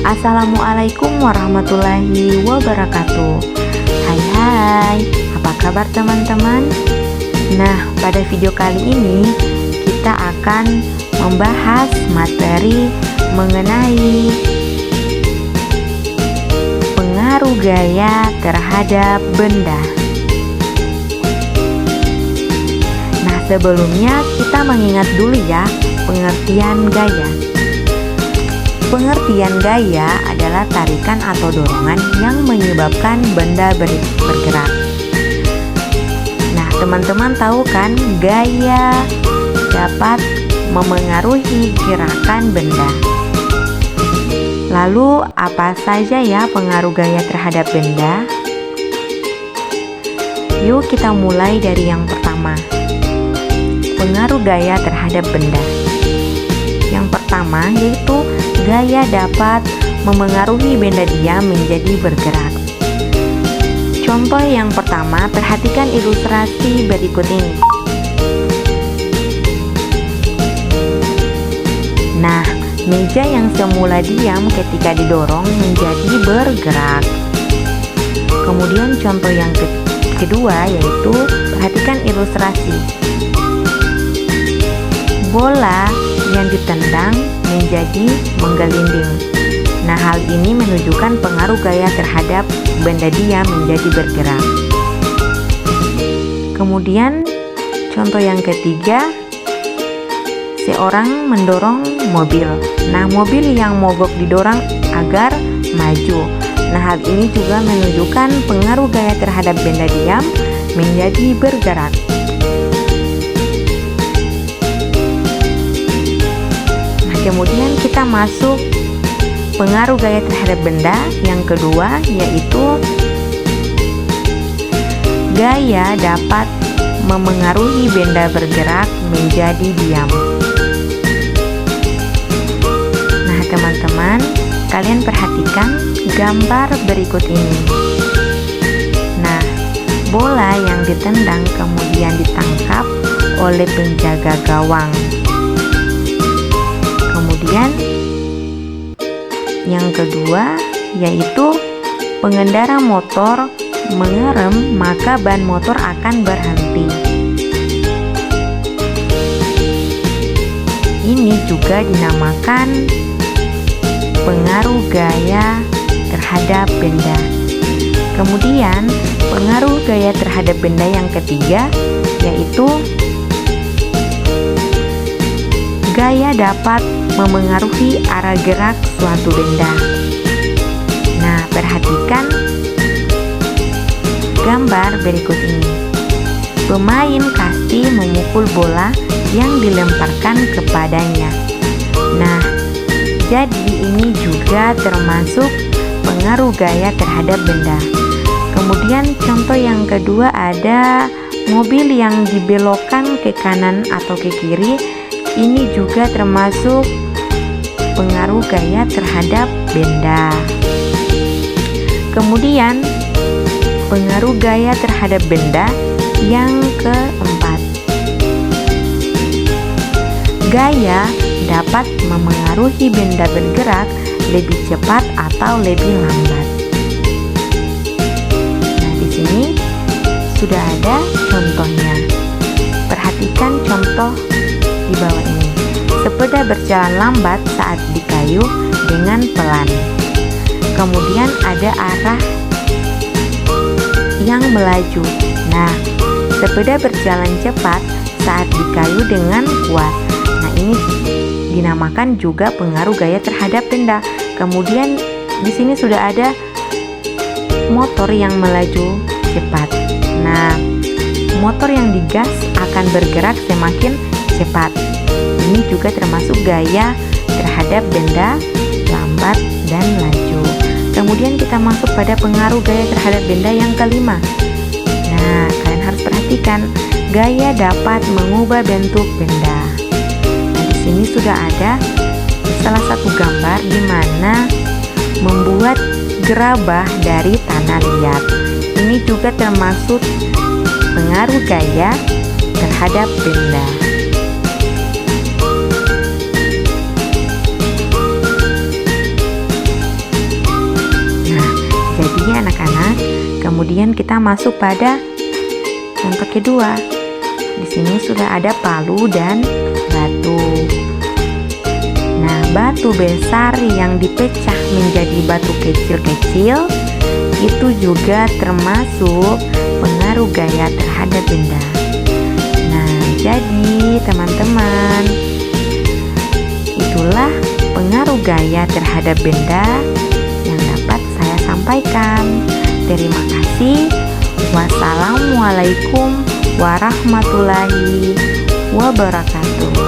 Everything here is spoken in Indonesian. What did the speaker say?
Assalamualaikum warahmatullahi wabarakatuh. Hai, apa kabar teman-teman? Nah, pada video kali ini kita akan membahas materi mengenai pengaruh gaya terhadap benda. Nah, sebelumnya kita mengingat dulu ya pengertian gaya. Pengertian gaya adalah tarikan atau dorongan yang menyebabkan benda bergerak. Nah, teman-teman tahu kan gaya dapat memengaruhi gerakan benda. Lalu apa saja ya pengaruh gaya terhadap benda? Yuk kita mulai dari yang pertama. Pengaruh gaya terhadap benda. Yang pertama yaitu gaya dapat memengaruhi benda diam menjadi bergerak. Contoh yang pertama, perhatikan ilustrasi berikut ini. Nah, meja yang semula diam ketika didorong menjadi bergerak. Kemudian contoh yang kedua yaitu perhatikan ilustrasi. Bola yang ditendang menjadi menggelinding. Nah, hal ini menunjukkan pengaruh gaya terhadap benda diam menjadi bergerak. Kemudian contoh yang ketiga, seorang mendorong mobil. Nah, mobil yang mogok didorong agar maju. Nah, hal ini juga menunjukkan pengaruh gaya terhadap benda diam menjadi bergerak. Kemudian kita masuk pengaruh gaya terhadap benda yang kedua, yaitu gaya dapat memengaruhi benda bergerak menjadi diam. Nah, teman-teman, kalian perhatikan gambar berikut ini. Nah, bola yang ditendang kemudian ditangkap oleh penjaga gawang. Kemudian yang kedua yaitu pengendara motor mengerem, maka ban motor akan berhenti. Ini juga dinamakan pengaruh gaya terhadap benda. Kemudian pengaruh gaya terhadap benda yang ketiga yaitu gaya dapat memengaruhi arah gerak suatu benda. Nah, perhatikan gambar berikut ini. Pemain kasti memukul bola yang dilemparkan kepadanya. Nah, jadi ini juga termasuk pengaruh gaya terhadap benda. Kemudian contoh yang kedua ada mobil yang dibelokkan ke kanan atau ke kiri. Ini juga termasuk pengaruh gaya terhadap benda. Kemudian pengaruh gaya terhadap benda yang keempat. Gaya dapat memengaruhi benda bergerak lebih cepat atau lebih lambat. Nah, di sini sudah ada contohnya. Perhatikan contoh di bawah ini. Sepeda berjalan lambat saat dikayuh dengan pelan. Kemudian ada arah yang melaju. Nah, sepeda berjalan cepat saat dikayuh dengan kuat. Nah, ini dinamakan juga pengaruh gaya terhadap benda. Kemudian di sini sudah ada motor yang melaju cepat. Nah, motor yang digas akan bergerak semakin cepat. Ini juga termasuk gaya terhadap benda lambat dan laju. Kemudian kita masuk pada pengaruh gaya terhadap benda yang kelima. Nah, kalian harus perhatikan gaya dapat mengubah bentuk benda. Nah, di sini sudah ada salah satu gambar di mana membuat gerabah dari tanah liat. Ini juga termasuk pengaruh gaya terhadap benda. Kemudian kita masuk pada contoh kedua. Di sini sudah ada palu dan batu. Nah, batu besar yang dipecah menjadi batu kecil-kecil itu juga termasuk pengaruh gaya terhadap benda. Nah, jadi teman-teman, itulah pengaruh gaya terhadap benda yang dapat saya sampaikan. Terima kasih. Wassalamualaikum warahmatullahi wabarakatuh.